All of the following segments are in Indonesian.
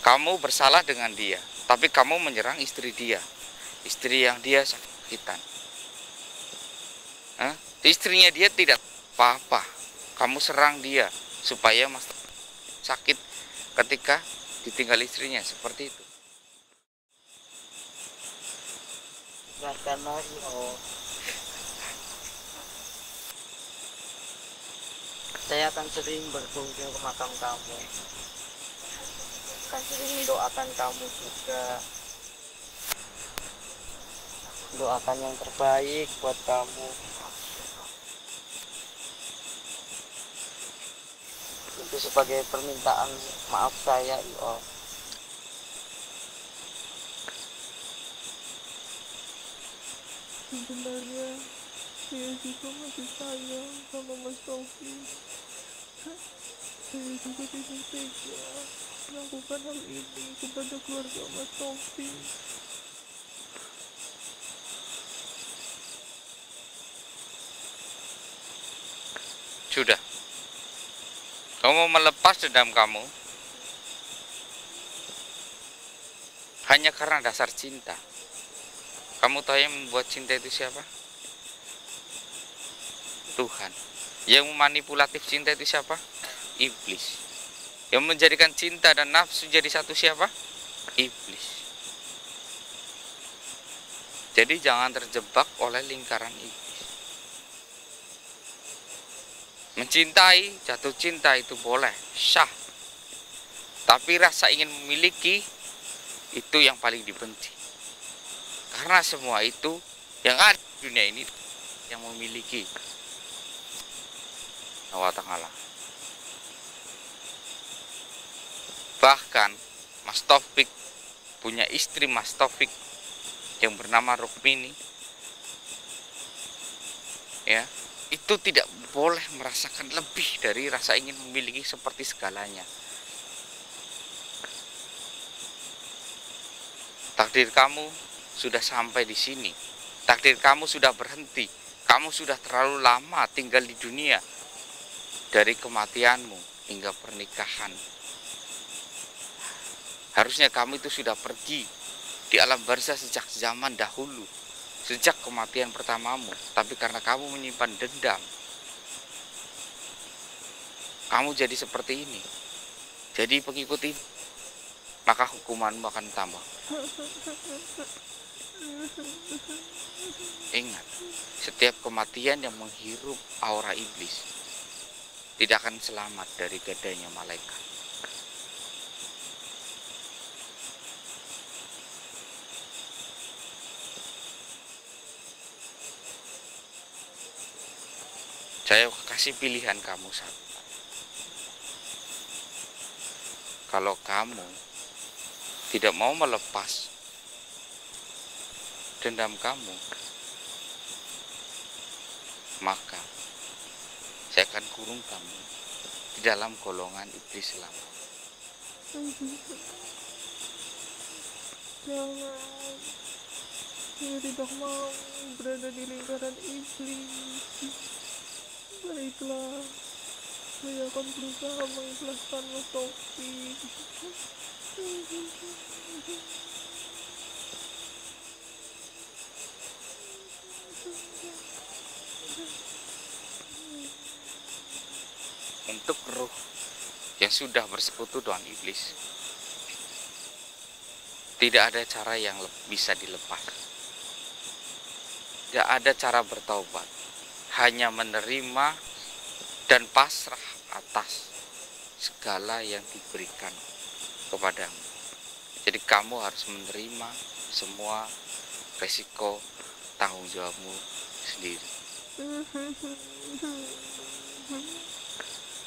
Kamu bersalah dengan dia, tapi kamu menyerang istri dia, istri yang dia sakitan. Istrinya dia tidak apa-apa, kamu serang dia supaya mas sakit ketika ditinggal istrinya, seperti itu. Karena saya akan sering berkunjung ke makam kamu, akan sering mendoakan kamu juga, doakan yang terbaik buat kamu. Itu sebagai permintaan maaf saya, Om. Sebenarnya saya juga masih sayang sama Mas Taufik. Saya juga tidak tega melakukan hal ini kepada keluarga Mas Taufik. Sudah, kamu mau melepas dendam kamu hanya karena dasar cinta. Kamu tahu yang membuat cinta itu siapa? Tuhan. Yang memanipulatif cinta itu siapa? Iblis. Yang menjadikan cinta dan nafsu jadi satu siapa? Iblis. Jadi jangan terjebak oleh lingkaran iblis. Mencintai, jatuh cinta itu boleh, syah. Tapi rasa ingin memiliki itu yang paling dibenci. Karena semua itu yang ada di dunia ini yang memiliki Allah Ta'ala. Bahkan Mas Taufik punya istri Mas Taufik yang bernama Rukmini, ya, itu tidak boleh merasakan lebih dari rasa ingin memiliki seperti segalanya. Takdir kamu sudah sampai di sini. Takdir kamu sudah berhenti. Kamu sudah terlalu lama tinggal di dunia. Dari kematianmu hingga pernikahan. Harusnya kamu itu sudah pergi di alam barzah sejak zaman dahulu. Sejak kematian pertamamu. Tapi karena kamu menyimpan dendam, kamu jadi seperti ini. Jadi pengikut ini, maka hukumanmu akan tambah. Ingat, setiap kematian yang menghirup aura iblis tidak akan selamat dari gadanya malaikat. Saya kasih pilihan kamu satu. Kalau kamu tidak mau melepas dendam kamu, maka saya akan kurung kamu di dalam golongan iblis selama. Jangan, saya tidak mau berada di lingkaran iblis. Baiklah, saya akan berusaha mengikhlaskan Mas Taufik. Untuk ruh yang sudah bersekutu dengan iblis, tidak ada cara yang bisa dilepas. Tidak ada cara bertaubat, hanya menerima dan pasrah atas segala yang diberikan kepadamu. Jadi kamu harus menerima semua resiko tanggung jawabmu sendiri.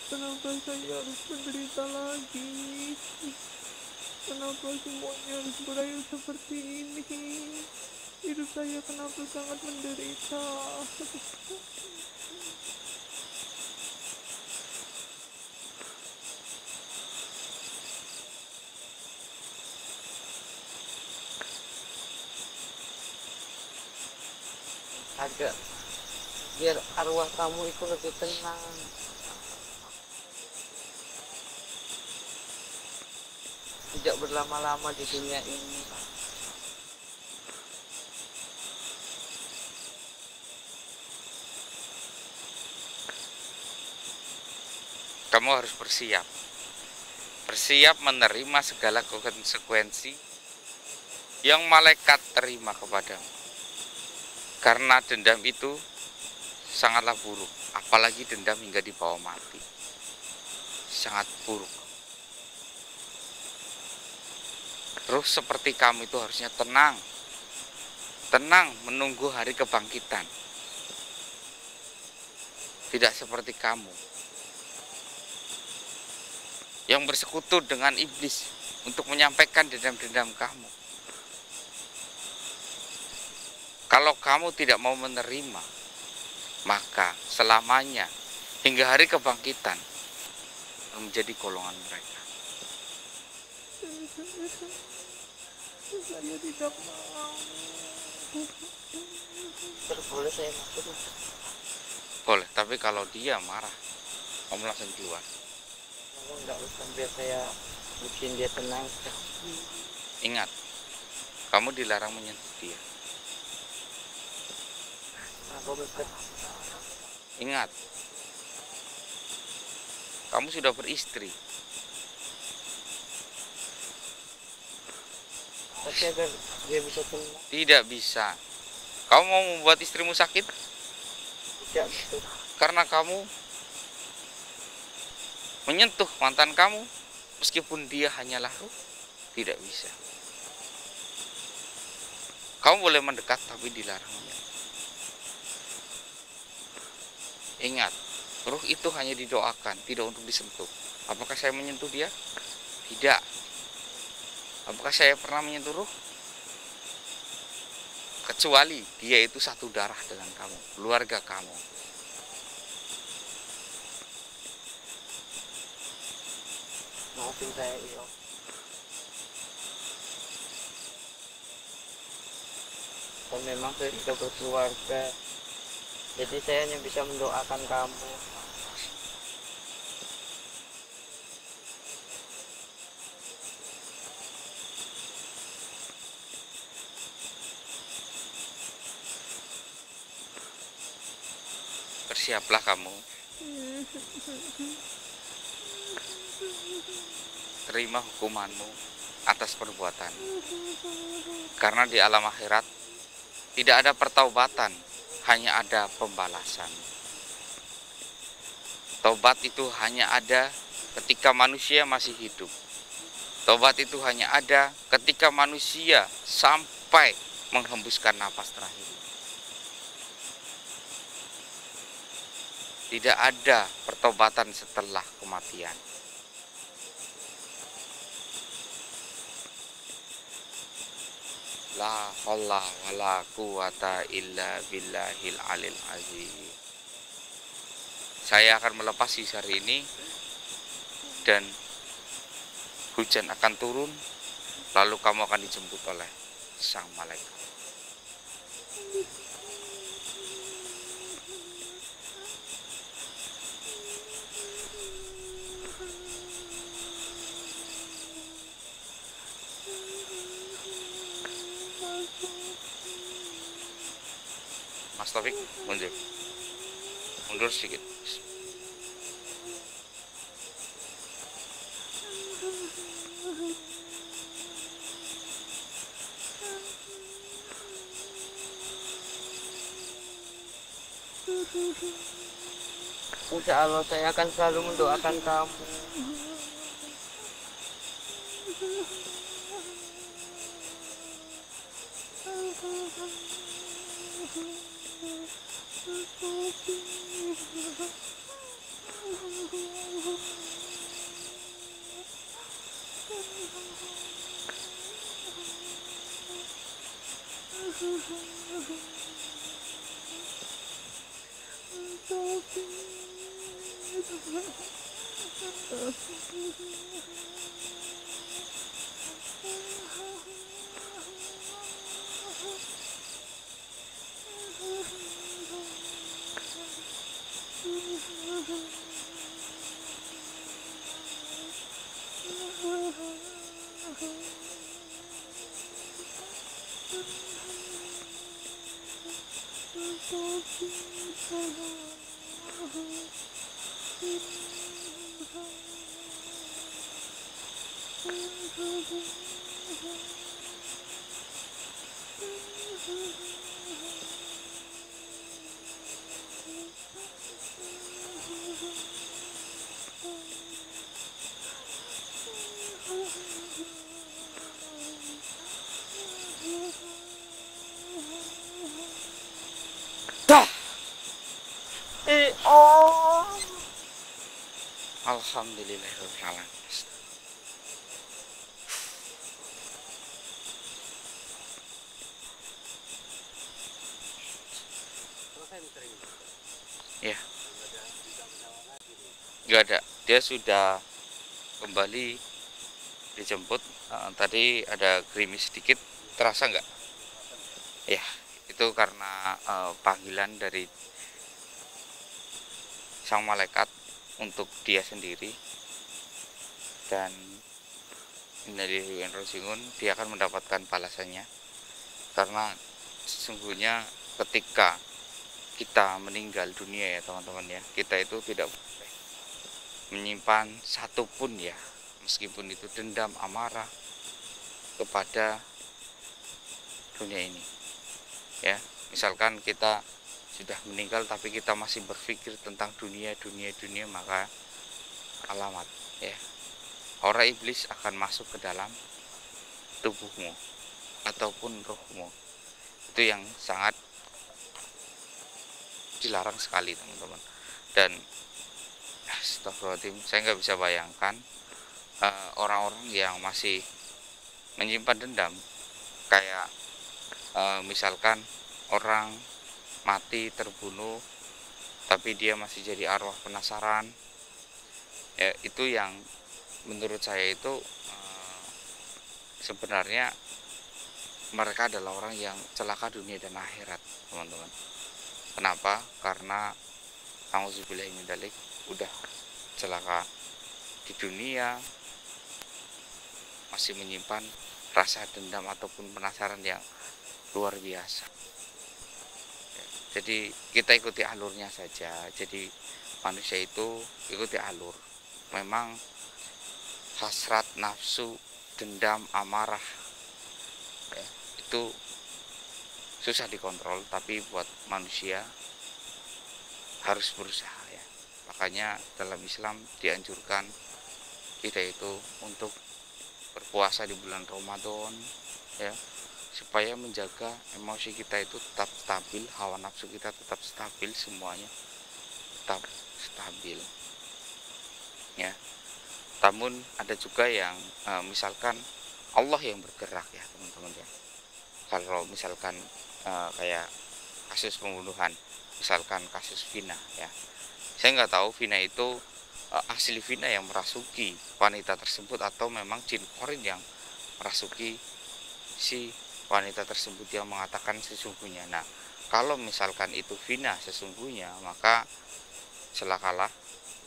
Kenapa saya harus menderita lagi? Kenapa semuanya harus berakhir seperti ini? Hidup saya kenapa sangat menderita? Agak biar arwah kamu itu lebih tenang. tidak berlama-lama di dunia ini. Kamu harus bersiap. Bersiap menerima segala konsekuensi yang malaikat terima kepadamu. Karena dendam itu sangatlah buruk, apalagi dendam hingga dibawa mati. Sangat buruk. Terus seperti kamu itu harusnya tenang. Tenang menunggu hari kebangkitan. Tidak seperti kamu yang bersekutu dengan iblis untuk menyampaikan dendam-dendam kamu. Kalau kamu tidak mau menerima, maka selamanya hingga hari kebangkitan menjadi golongan mereka. Saya tidak mau. Boleh saya masuk? Boleh, tapi kalau dia marah, kamu langsung keluar. Kamu nggak usah, biar saya bikin dia tenang. Ingat, kamu dilarang menyentuh dia. Aku dekat. Ingat, kamu sudah beristri. Tapi agar dia bisa tenang. Tidak bisa. Kamu mau membuat istrimu sakit? Tidak betul. Karena kamu menyentuh mantan kamu, meskipun dia hanyalah ruh, tidak bisa. Kamu boleh mendekat, tapi dilarang menyentuh. Ingat, ruh itu hanya didoakan, tidak untuk disentuh. Apakah saya menyentuh dia? Tidak. Apakah saya pernah menyentuh ruh? Kecuali dia itu satu darah dengan kamu, keluarga kamu. Maafin saya, Iyo. Dan memang saya sudah berkeluarga, jadi saya hanya bisa mendoakan kamu. Bersiaplah kamu. Terima hukumanmu atas perbuatan. Karena di alam akhirat tidak ada pertaubatan, hanya ada pembalasan. Taubat itu hanya ada ketika manusia masih hidup. Taubat itu hanya ada ketika manusia sampai menghembuskan napas terakhir. Tidak ada pertobatan setelah kematian. La haula wala quwata illa billahil alil azim. Saya akan melepas sisar ini dan hujan akan turun, lalu kamu akan dijemput oleh sang malaikat. Mas Taufik, mundur sedikit. Insya Allah saya akan selalu mendoakan kamu. Dah. Oh. Alhamdulillahirabbil alamin. Ya, nggak ada. Dia sudah kembali dijemput. Tadi ada gerimis sedikit. Terasa nggak? Ya, itu karena panggilan dari sang malaikat untuk dia sendiri, dan innalillahi wa inna ilaihi raji'un, dia akan mendapatkan balasannya. Karena sesungguhnya ketika kita meninggal dunia ya teman-teman ya, kita itu tidak boleh menyimpan satupun ya, meskipun itu dendam, amarah kepada dunia ini ya. Misalkan kita sudah meninggal tapi kita masih berpikir tentang dunia, maka alamat ya, aura iblis akan masuk ke dalam tubuhmu ataupun rohmu. Itu yang sangat dilarang sekali teman-teman. Dan astagfirullahaladzim, saya nggak bisa bayangkan orang-orang yang masih menyimpan dendam. Kayak misalkan orang mati, terbunuh, tapi dia masih jadi arwah penasaran ya. Itu yang menurut saya itu sebenarnya mereka adalah orang yang celaka dunia dan akhirat teman-teman. Kenapa? Karena auzubillahi min dzalik, udah celaka di dunia masih menyimpan rasa dendam ataupun penasaran yang luar biasa. Jadi kita ikuti alurnya saja. Jadi manusia itu ikuti alur. Memang hasrat, nafsu, dendam, amarah ya, itu susah dikontrol, tapi buat manusia harus berusaha ya. Makanya dalam Islam dianjurkan kita itu untuk berpuasa di bulan Ramadan ya, supaya menjaga emosi kita itu tetap stabil, hawa nafsu kita tetap stabil, semuanya tetap stabil ya. Namun ada juga yang misalkan Allah yang bergerak ya teman-teman ya. Kalau misalkan kayak kasus pembunuhan, misalkan kasus Vina ya, saya nggak tahu Vina itu asli Vina yang merasuki wanita tersebut atau memang jin korin yang merasuki si wanita tersebut yang mengatakan sesungguhnya. Nah, kalau misalkan itu Vina sesungguhnya, maka celakalah,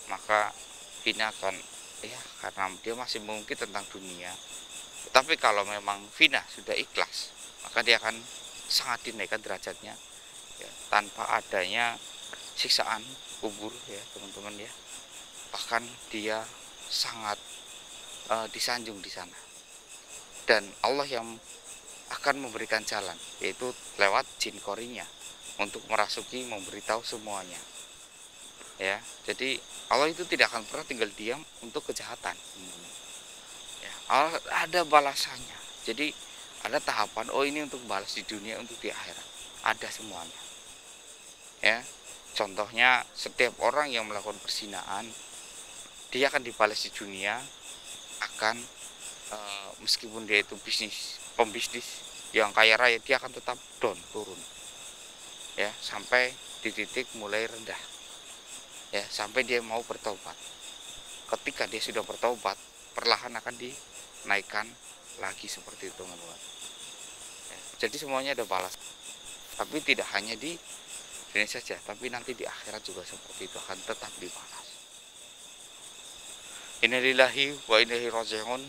maka Vina akan ya, karena dia masih mengungkit tentang dunia. Tapi kalau memang Vina sudah ikhlas, maka dia akan sangat dinaikkan derajatnya ya, tanpa adanya siksaan kubur ya teman-teman ya. Bahkan dia sangat disanjung di sana, dan Allah yang akan memberikan jalan, yaitu lewat jin korinya untuk merasuki, memberitahu semuanya ya. Jadi Allah itu tidak akan pernah tinggal diam untuk kejahatan ya. Allah ada balasannya. Jadi ada tahapan, oh ini untuk balas di dunia, untuk di akhirat, ada semuanya ya. Contohnya setiap orang yang melakukan perzinaan, dia akan dibalas di dunia, akan meskipun dia itu pembisnis yang kaya raya, dia akan tetap down, turun ya, sampai di titik mulai rendah ya, sampai dia mau bertobat. Ketika dia sudah bertobat, perlahan akan dinaikkan lagi seperti itu teman-teman ya. Jadi semuanya ada balas, tapi tidak hanya di dunia saja, tapi nanti di akhirat juga seperti itu, akan tetap dibalas. Innalillahi wa inna ilaihi raji'un,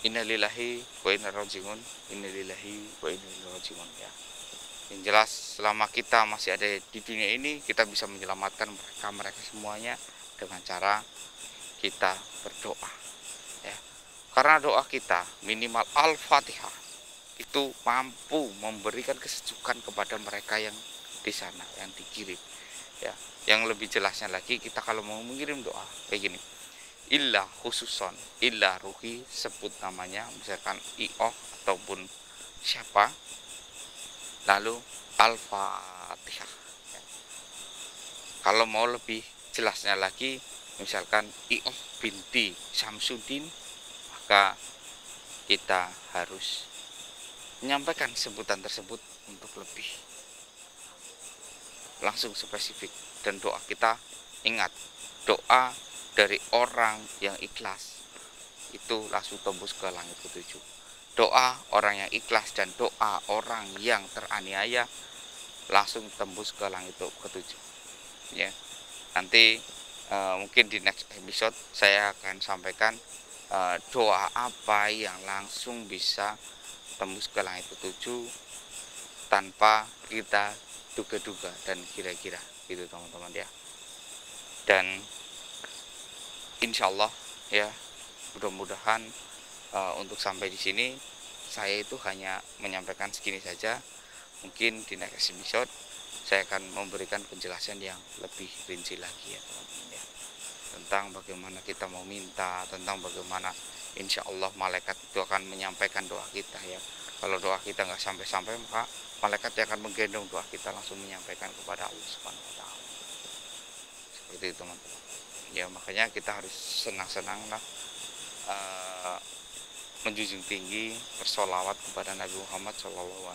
innalillahi wa inna raji'un, innalillahi wa inna ilaihi raji'un ya. Yang jelas selama kita masih ada di dunia ini, kita bisa menyelamatkan mereka semuanya dengan cara kita berdoa, ya. Karena doa kita minimal Al-Fatihah itu mampu memberikan kesejukan kepada mereka yang di sana, yang dikirim, ya. Yang lebih jelasnya lagi, kita kalau mau mengirim doa kayak gini, illa khususon, illa ruhi, sebut namanya, misalkan I'oh ataupun siapa, lalu Al-Fatihah. Kalau mau lebih jelasnya lagi, misalkan I'oh binti Samsudin, maka kita harus menyampaikan sebutan tersebut untuk lebih langsung spesifik. Dan doa kita, ingat, doa dari orang yang ikhlas itu langsung tembus ke langit ketujuh. Doa orang yang ikhlas dan doa orang yang teraniaya langsung tembus ke langit ketujuh, ya. Nanti mungkin di next episode saya akan sampaikan doa apa yang langsung bisa tembus ke langit ketujuh tanpa kita duga-duga dan kira-kira, gitu teman-teman, ya. Dan insya Allah, ya, mudah-mudahan untuk sampai di sini saya itu hanya menyampaikan segini saja. Mungkin di next episode saya akan memberikan penjelasan yang lebih rinci lagi, ya teman-teman, ya, tentang bagaimana kita mau minta, tentang bagaimana insya Allah malaikat itu akan menyampaikan doa kita, ya. Kalau doa kita nggak sampai-sampai, maka malaikat yang akan menggendong doa kita langsung menyampaikan kepada Allah Subhanahu wa Ta'ala. Seperti itu teman-teman, ya. Makanya kita harus senang-senang lah menjunjung tinggi bersolawat kepada Nabi Muhammad SAW.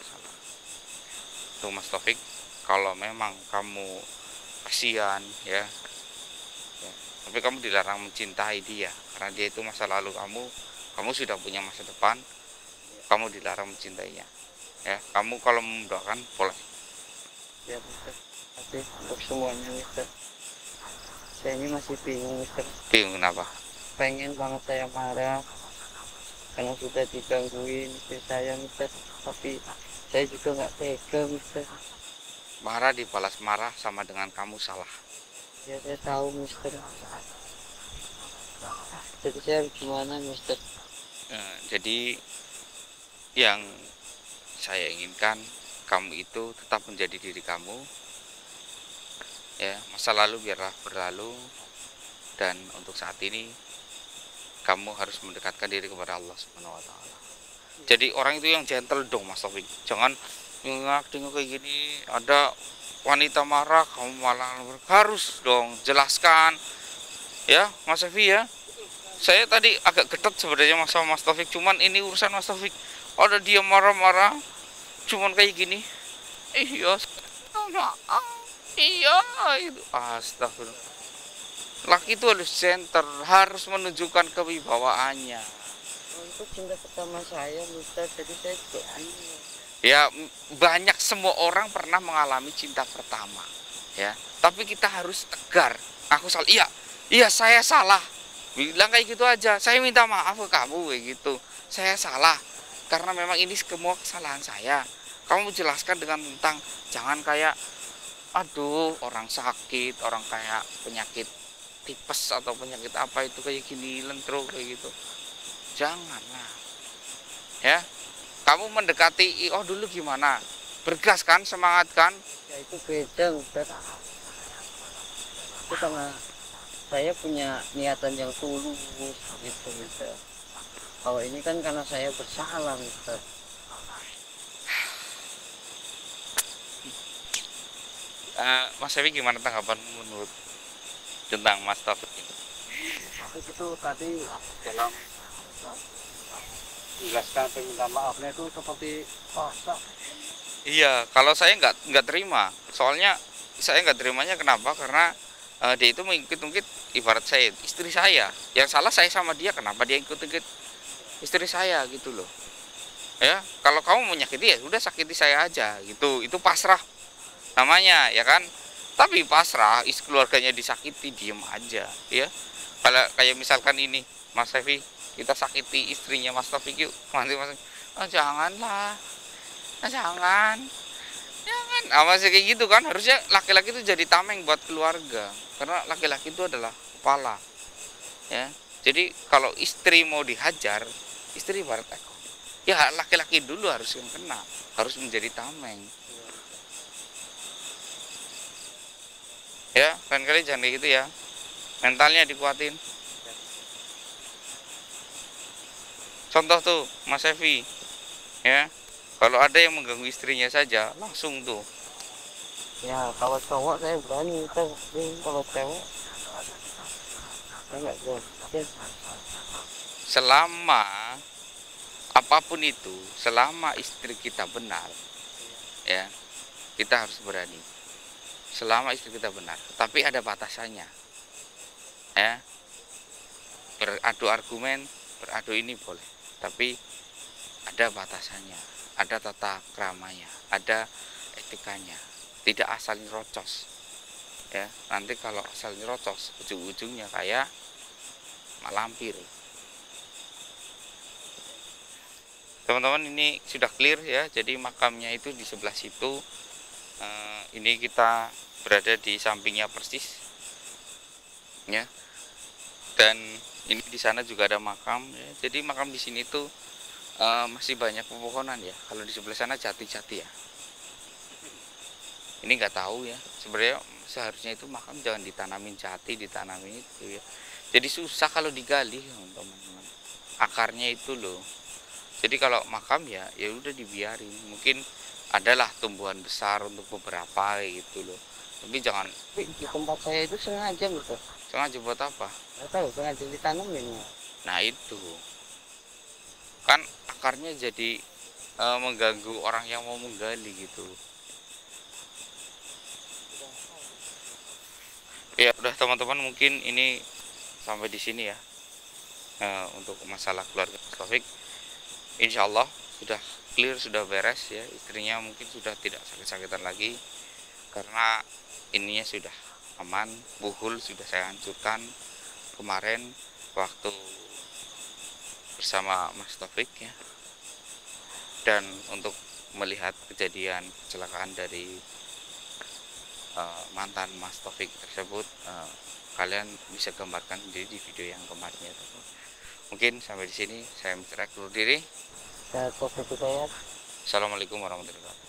Tuh Mas Taufik, kalau memang kamu kasihan, ya, tapi kamu dilarang mencintai dia karena dia itu masa lalu kamu sudah punya masa depan, kamu dilarang mencintainya, ya. Kamu kalau mendoakan boleh. Ya Mister, tapi untuk semuanya Mister, saya ini masih bingung Mister. Bingung kenapa? Pengen banget saya marah karena sudah digangguin istri saya Mister, tapi saya juga nggak tega Mister. Marah dibalas marah sama dengan kamu salah. Ya saya tahu Mister, jadi saya harus gimana Mister? Jadi yang saya inginkan, kamu itu tetap menjadi diri kamu, ya. Masa lalu biarlah berlalu, dan untuk saat ini kamu harus mendekatkan diri kepada Allah Subhanahu wa Ta'ala. Jadi orang itu yang gentle dong Mas Taufik, jangan ngak-ngak kayak gini, ada wanita marah kamu malah harus dong jelaskan, ya Mas Evi, ya. Saya tadi agak getot sebenarnya sama Mas Taufik, cuman ini urusan Mas Taufik, ada dia marah-marah cuman kayak gini, iya itu astagfirullah. Laki itu harus center, harus menunjukkan kewibawaannya. Untuk cinta pertama saya Mister, jadi saya juga bingung. Ya, banyak, semua orang pernah mengalami cinta pertama, ya. Tapi kita harus tegar. Aku salah, iya saya salah. Bilang kayak gitu aja. Saya minta maaf ke kamu kayak gitu. Saya salah karena memang ini semua kesalahan saya. Kamu jelaskan dengan tentang, jangan kayak aduh orang sakit, orang kayak penyakit tipes atau penyakit apa itu kayak gini lentruk kayak gitu. Janganlah, ya. Kamu mendekati I'oh dulu gimana? Bergas kan, semangat kan? Ya itu beda Mister. Itu karena saya punya niatan yang tulus gitu Mister. Kalau ini kan karena saya bersalah Mister. Mas Evi, gimana tanggapan menurut tentang Mas Taufik ini? Itu tadi dalam jelaskan permintaan maafnya itu seperti paksa. Iya, kalau saya nggak terima. Soalnya saya nggak terimanya kenapa? Karena dia itu mengikut-ngikut, ibarat saya istri saya. Yang salah saya sama dia, kenapa dia ikut-ikut istri saya gitu loh. Ya, kalau kamu menyakiti ya sudah sakiti saya aja gitu. Itu pasrah namanya, ya kan? Tapi pasrah, keluarganya disakiti, diem aja, ya. Kalau kayak misalkan ini, Mas Evi, kita sakiti istrinya Mas Taufik yuk, nanti Mas, oh, janganlah, oh, jangan, kan masih kayak gitu kan, harusnya laki-laki itu jadi tameng buat keluarga, karena laki-laki itu adalah kepala ya. Jadi kalau istri mau dihajar, istri ibarat ekor ya, laki-laki dulu harus yang kena, harus menjadi tameng ya. Lain kali jangan kayak gitu ya, mentalnya dikuatin. Contoh tuh Mas Evi ya, kalau ada yang mengganggu istrinya saja langsung tuh. Ya kalau cowok saya berani, tapi kalau cewek saya nggak berani. Selama apapun itu, selama istri kita benar ya, kita harus berani. Selama istri kita benar, tapi ada batasannya ya. Beradu argumen, beradu ini boleh, tapi ada batasannya, ada tata keramanya, ada etikanya. Tidak asal nyerocos ya. Nanti kalau asal nyerocos, ujung-ujungnya kayak malampir. Teman-teman, ini sudah clear ya. Jadi makamnya itu di sebelah situ. Ini kita berada di sampingnya persis ya. Dan ini di sana juga ada makam ya. Jadi makam di sini tuh masih banyak pepohonan ya. Kalau di sebelah sana jati-jati ya. Ini nggak tahu ya. Sebenarnya seharusnya itu makam jangan ditanamin jati, ditanamin itu ya. Jadi susah kalau digali teman-teman. Akarnya itu loh. Jadi kalau makam ya udah dibiarin. Mungkin adalah tumbuhan besar untuk beberapa gitu loh. Tapi jangan. Tapi di tempat saya itu sengaja gitu. Sengaja buat apa? Nggak tahu, sengaja ditanamin. Nah itu kan akarnya jadi mengganggu orang yang mau menggali gitu. Ya udah teman-teman, mungkin ini sampai di sini ya untuk masalah keluarga Mas Taufik. Insya Allah sudah clear, sudah beres ya. Istrinya mungkin sudah tidak sakit-sakitan lagi karena ininya sudah aman. Buhul sudah saya hancurkan kemarin waktu bersama Mas Taufik ya. Dan untuk melihat kejadian kecelakaan dari mantan Mas Taufik tersebut, kalian bisa gambarkan sendiri di video yang kemarin ya. Mungkin sampai di sini saya mencerahkan diri. Saya Taufik Hidayat. Assalamualaikum warahmatullahi wabarakatuh.